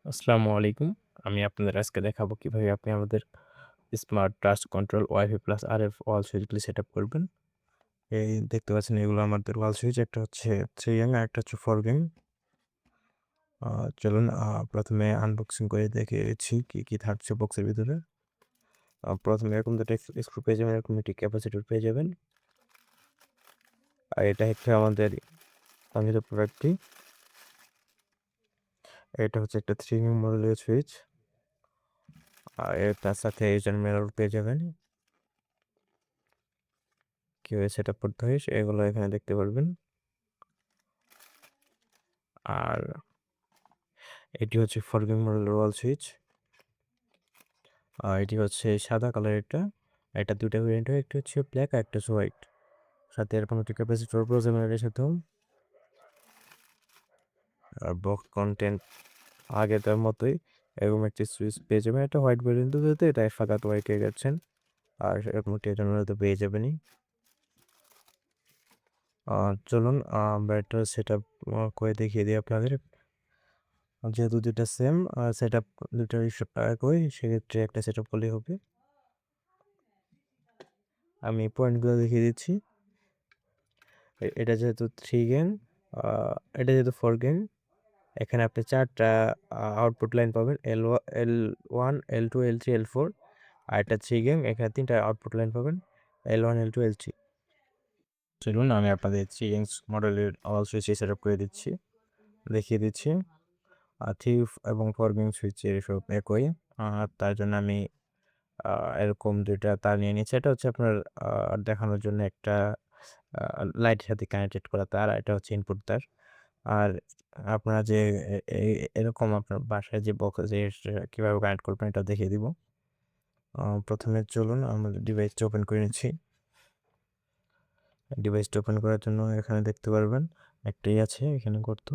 আসসালামু আলাইকুম। আমি আপনাদের আজকে দেখাবো কিভাবে আপনি আমাদের smart touch control wifi plus RF wall সুইচগুলি সেটআপ করবেন। এই দেখতে পাচ্ছেন এগুলো আমাদের ওয়াল সুইচ। একটা হচ্ছে 3 গ্যাং আর একটা হচ্ছে 4 গ্যাং। আ চলুন প্রথমে আনবক্সিং করে দেখিয়ে দিচ্ছি কি থাকছে বক্সের ভিতরে। প্রথমে এরকম ২ টা স্ক্রু পেয়ে যাবেন, এরকম একটি ক্যাপাসিটর পেয়ে যাবেন। আর এটা হচ্ছে আমাদের কাঙ্ক্ষিত প্রোডাক্টটি। এটা হচ্ছে একটা 3 গ্যাং মডেলের সুইচ। আর তার সাথে এইচডিএমআই মিরর পেয়ে যাবেন। কিভাবে সেটআপ করতে হয় এগুলো এখানে দেখতে পারবেন। আর এটি হচ্ছে 4 গ্যাং মডেলের ওয়াল সুইচ। এটি হচ্ছে সাদা কালারেরটা। এটা ২ টা ভেরিয়েন্ট হয়, একটা হচ্ছে ব্ল্যাক আর একটা হচ্ছে হোয়াইট। সাথে এরকম একটি ক্যাপাসিটর পেয়ে যাবেন এর সাথেও। আর বক্স কন্টেন্ট আগেরটার মতোই এরকম একটি সুইচ পেয়ে যাবেন। এটা হোয়াইট ভেরিয়েন্ট যেহেতু এটা ফাঁকা হোয়াইট পেয়ে যাচ্ছেন। আর এরকম একটি এটার তো পেয়ে যাবেনই। চলুন আমরা এটা সেটআপ করে দেখিয়ে দিই আপনাদের। যেহেতু ২ টা সেম সেটআপ ২ টারই একই, সেক্ষেত্রে একটা সেটআপ করলেই হবে। আমি পয়েন্টগুলো দেখিয়ে দিচ্ছি। এটা যেহেতু 3 গ্যাং, আ এটা যেহেতু 4 গ্যাং, এখানে আপনি ৪ টা আউটপুট লাইন পাবেন। L1, L2, L3, L4। আর এটা 3 গ্যাং, এখানে ৩ টা আউটপুট লাইন পাবেন। L1, L2, L3। চলুন আমি আপনাদের 3 গ্যাং মডেলের ওয়াল সুইচ সেটআপ করে দিচ্ছি, দেখিয়ে দিচ্ছি। 3 এবং 4 গ্যাং সুইচের সব একই। তার জন্য আমি আ এরকম ২ টা তার নিয়ে নিয়েছি। এটা হচ্ছে আপনার দেখানোর জন্য একটা লাইটের সাথে কানেক্টেড করা তার। আর এটা হচ্ছে ইনপুট তার। আর আপনারা যে এ এ এরকম আপনার বাসায় যে বক্স যে কিভাবে কানেক্ট করবেন এটা দেখিয়ে দিব। প্রথমে চলুন আমাদের ডিভাইসটা ওপেন করে নিচ্ছি। ডিভাইসটা ওপেন করার জন্য এখানে দেখতে পারবেন একটা আছে এখানে গর্ত।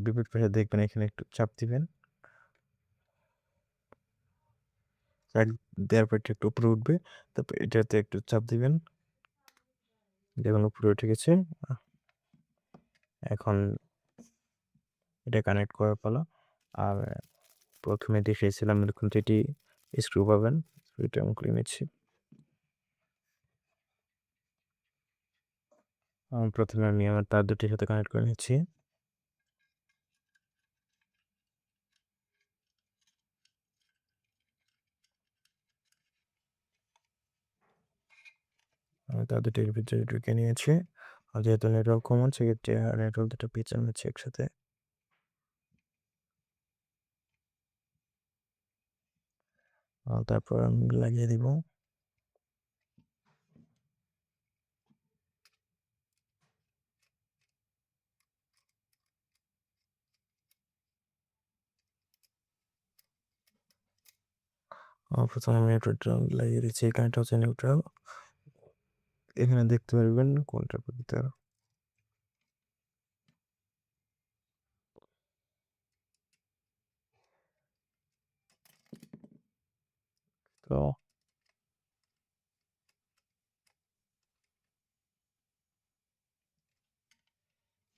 বিপরীত পাশে দেখবেন এখানে একটু চাপ দিবেন। চাপ দেওয়ার পর একটু উপরে উঠবে। তারপর এটাতে একটু চাপ দিবেন। দেখুন উপরে উঠে গেছে। এখন এটা কানেক্ট করার পালা। আর প্রথমে দেখিয়েছিলাম এরকম ৩ টি স্ক্রু পাবেন। স্ক্রুটা আমি খুলে নিচ্ছি। প্রথমে আমি আমার তার দুটির সাথে কানেক্ট করে নিচ্ছি। আমি তার দুটির ভিতরে ঢুকিয়ে নিয়েছি। আর যেহেতু নেটওয়ার্ক কমন সেক্ষেত্রে নেটওয়ার্ক দুটো পেঁচানো হচ্ছে একসাথে। তারপর আমি লাগিয়ে দিব। প্রথমে আমি নেটওয়ার্কটা লাগিয়ে দিচ্ছি। এখানটা হচ্ছে নিউট্রাল। এখানে দেখতে পারবেন কোনটা প্রকৃত। তো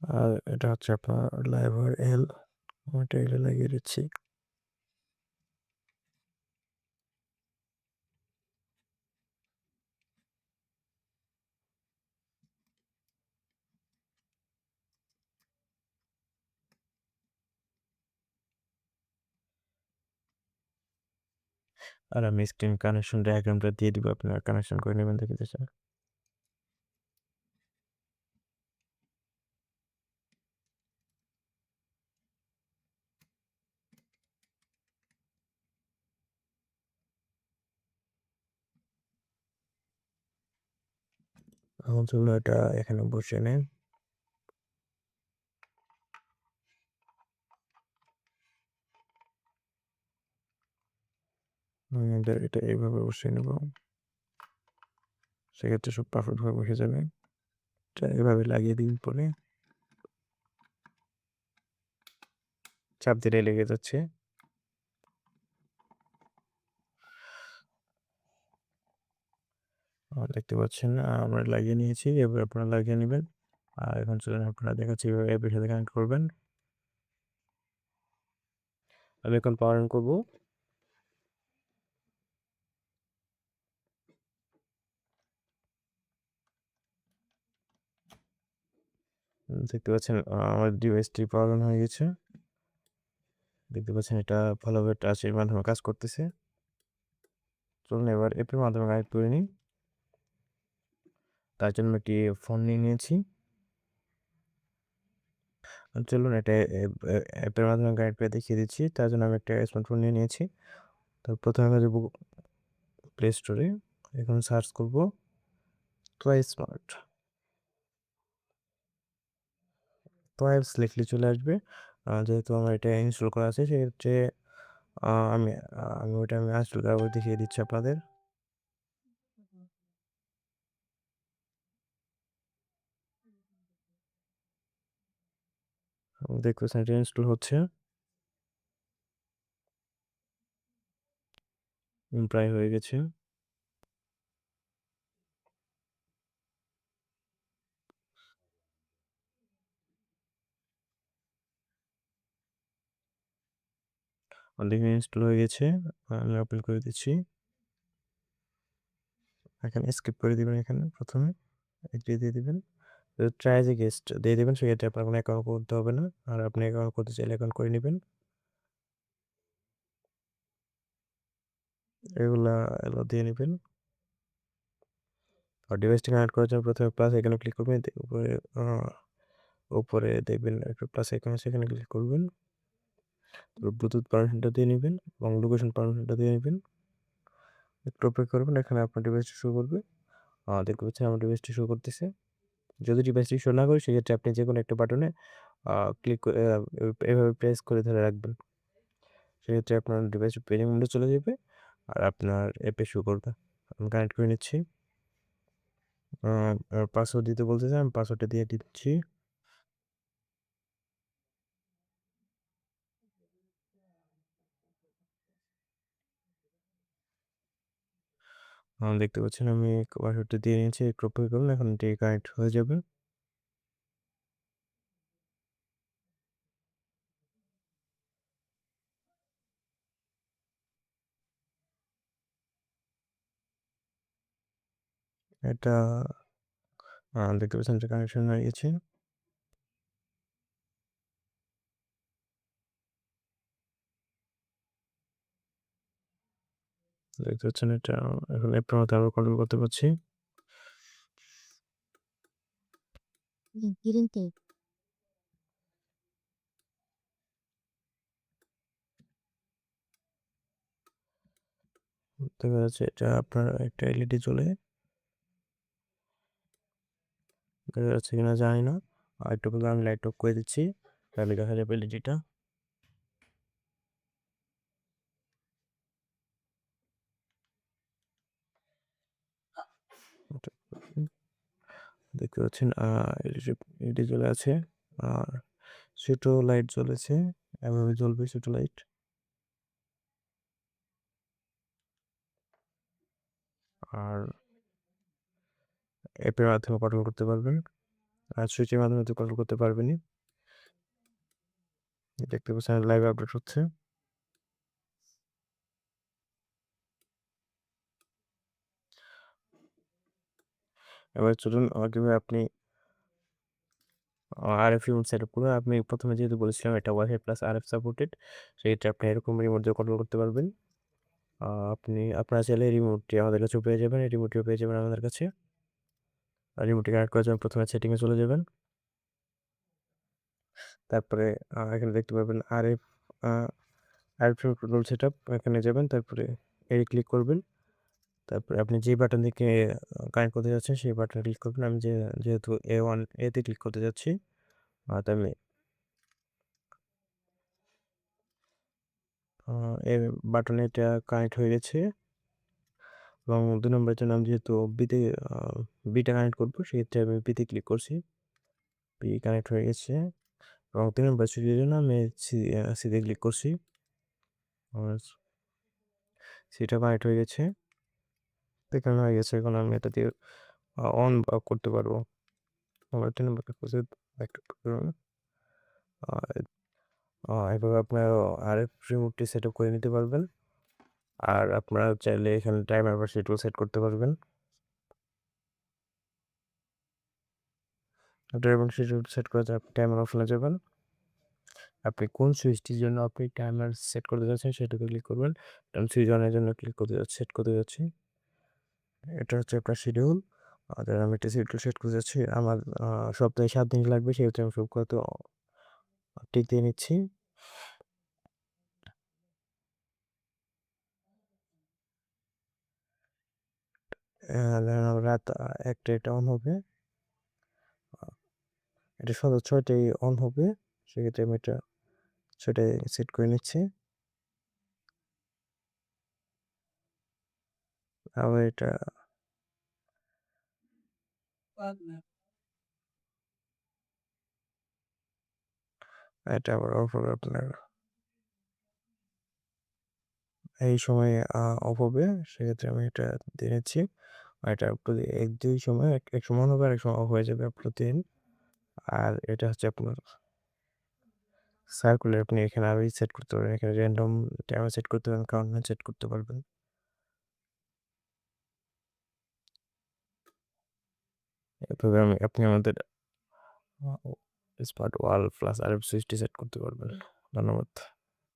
আর এটা হচ্ছে আপনার লাইভার এল। আমি এটা এলে লাগিয়ে দিচ্ছি। আর আমি স্ক্রিন কানেকশন ডায়াগ্রামটা দিয়ে দিব, আপনারা কানেকশন করে নেবেন দেখিতে চান। এখন চলুন এটা এখানে বসিয়ে নেন। আমি এটা এইভাবে বসিয়ে নেব। সেক্ষেত্রে সব পারফেক্টভাবে বসে যাবে। এটা এভাবে লাগিয়ে দিন পরে চাপ দিলে লেগে যাচ্ছে। দেখতে পাচ্ছেন আমরা লাগিয়ে নিয়েছি। এবার আপনারা লাগিয়ে নেবেন। আর এখন চলুন আপনারা দেখাচ্ছি এভাবে অ্যাপের সাথে কানেক্ট করবেন। আমি এখন পাওয়ার অন করবো। দেখতে পাচ্ছেন আমার ডিভাইসটি পাওয়ার অন হয়ে গেছে। দেখতে পাচ্ছেন এটা ভালোভাবে টাচের মাধ্যমে কাজ করতেছে। চলুন এবার অ্যাপের মাধ্যমে কানেক্ট করে নিই। তার জন্য একটি ফোন নিয়ে নিয়েছি। চলুন এটা অ্যাপের মাধ্যমে কানেক্ট করে দেখিয়ে দিচ্ছি। তার জন্য আমি একটা স্মার্টফোন নিয়ে নিয়েছি। তো প্রথমে আমরা যাবো প্লে স্টোরে। এখানে সার্চ করব টয় স্মার্ট। টয় অ্যাপস লিখলে চলে আসবে। যেহেতু আমার এটা ইনস্টল করা আছে সেক্ষেত্রে আমি ওইটা ইনস্টল করার পর দেখিয়ে দিচ্ছি আপনাদের। দেখতে পাচ্ছেন এটা ইনস্টল হচ্ছে। প্রায় হয়ে গেছে। দেখুন ইনস্টল হয়ে গেছে। আমি ওপেন করে দিচ্ছি। এখানে স্কিপ করে দিবেন, এখানে প্রথমে এটি দিয়ে দিবেন। ট্রাই এজ এ গেস্ট দিয়ে দিবেন, সেক্ষেত্রে আপনার কোনো অ্যাকাউন্ট করতে হবে না। আর আপনি অ্যাকাউন্ট করতে চাইলে অ্যাকাউন্ট করে নেবেন। এগুলা দিয়ে নেবেন। আর ডিভাইসটি কানেক্ট করার জন্য প্রথমে প্লাস আইকনে ক্লিক করবেন। উপরে উপরে দেখবেন একটা প্লাস আইকন আছে, এখানে ক্লিক করবেন। ব্লুটুথ পারমিশনটা দিয়ে নেবেন এবং লোকেশন পারমিশনটা দিয়ে নেবেন। একটু অপেক্ষা করবেন, এখানে আপনার ডিভাইসটি শো করবে। দেখতে পাচ্ছেন আমার ডিভাইসটি শো করতেছে। যদি ডিভাইসটি শো না করে সেক্ষেত্রে আপনি যে কোনো একটা বাটনে ক্লিক এভাবে প্রেস করে ধরে রাখবেন। সেক্ষেত্রে আপনার ডিভাইস পেজিং মোডে চলে যাবে আর আপনার অ্যাপে শো করবে। আমি কানেক্ট করে নিচ্ছি। পাসওয়ার্ড দিতে বলতেছে, আমি পাসওয়ার্ডটা দিয়ে দিচ্ছি। দেখতে পাচ্ছেন আমি পাসওয়ার্ডটা দিয়ে নিয়েছি। একটু অপেক্ষা করুন, এখন এটি কানেক্ট হয়ে যাবে। এটা দেখতে পাচ্ছেন এটা কানেকশন হয়ে গেছে। দেখতে পাচ্ছেন এটা এখন অ্যাপটার মধ্যে আমরা কন্ট্রোল করতে পারছি। দেখা যাচ্ছে এটা আপনার একটা এলইডি জ্বলে। দেখা যাচ্ছে কিনা জানি না। আর একটু পরে আমি লাইট অফ করে দিচ্ছি, তাহলে দেখা যাবে এলইডিটা। দেখতে পাচ্ছেন এলইডি জ্বলে আছে। আর ছোট লাইট জ্বলেছে, এভাবে জ্বলবে ছোট লাইট। আর অ্যাপের মাধ্যমে কন্ট্রোল করতে পারবেন, আর সুইচের মাধ্যমে তো কন্ট্রোল করতে পারবেনই। দেখতে পাচ্ছেন লাইভ আপডেট হচ্ছে। এবার চলুন কিভাবে আপনি আরএফ রিমোট সেটআপ করবেন। আপনি প্রথমে যেহেতু বলেছিলাম এটা ওয়াইফাই প্লাস আরএফ সাপোর্টেড, সেক্ষেত্রে আপনি এরকম রিমোট দিয়ে কন্ট্রোল করতে পারবেন। আপনি আপনারা চাইলে রিমোটটি আমাদের কাছেও পেয়ে যাবেন, এই রিমোটটিও পেয়ে যাবেন আমাদের কাছে। আর রিমোটটি কানেক্ট করার জন্য প্রথমে সেটিংয়ে চলে যাবেন। তারপরে এখানে দেখতে পাবেন আরএফ কন্ট্রোল সেটআপ, এখানে যাবেন। তারপরে এই ক্লিক করবেন। তারপরে আপনি যে বাটন থেকে কানেক্ট করতে যাচ্ছেন সেই বাটনে ক্লিক করবেন। আমি যেহেতু এতে ক্লিক করতে যাচ্ছি, তাই আমি এই বাটনে এটা কানেক্ট হয়ে গেছে। এবং ২ নম্বরের জন্য আমি যেহেতু বিটা কানেক্ট করবো, সেক্ষেত্রে আমি বিতে ক্লিক করছি। বি কানেক্ট হয়ে গেছে। এবং ৩ নম্বর সুইচের জন্য আমি সিতে ক্লিক করছি। আমার সিটা কানেক্ট হয়ে গেছে। দেখানো হয়ে গেছে। এখন আমি এটা দিয়ে অন বা অফ করতে পারবো। আমার ৩ নম্বর কাজ করছে। এভাবে আপনার আরএফ রিমোটটি সেটআপ করে নিতে পারবেন। আর আপনারা চাইলে এখানে টাইমার বা শিডিউল সেট করতে পারবেন। ড্রাইভিং শিডিউল সেট করে আপনি টাইমার অপশনে যাবেন। আপনি কোন সুইচটির জন্য আপনি টাইমার সেট করতে যাচ্ছেন সেটাতে ক্লিক করবেন। আমি সুইচ অনের জন্য ক্লিক করতে যাচ্ছি, সেট করতে যাচ্ছি। এটা হচ্ছে আপনার শিডিউল। দেন আমি একটা শিডিউল সেট করতে যাচ্ছি। আমার সপ্তাহে ৭ দিন লাগবে সেহেতু আমি সবকটা টিক দিয়ে নিচ্ছি। দেন রাত ১টায় এটা অন হবে। এটা সন্ধ্যা ৬টায় অন হবে। সেক্ষেত্রে আমি এটা ৬টায় সেট করে নিচ্ছি। আবার এটা আবার অফ হবে আপনার এই সময়ে অফ হবে। সেক্ষেত্রে আমি এটা দিয়ে নিচ্ছি। আর এটা প্রতি ১-২ সময় এক সময় অন হবে, আরেক সময় অফ হয়ে যাবে প্রতিদিন। আর এটা হচ্ছে আপনার সার্কুলার আপনি এখানে আরো সেট করতে পারবেন। এখানে র‍্যান্ডম টাইমার সেট করতে পারবেন, কাউন্টডাউন সেট করতে পারবেন। এভাবে আপনি আমাদের স্মার্ট ওয়াল প্লাস আরএফ সুইচটি সেট করতে পারবেন। ধন্যবাদ।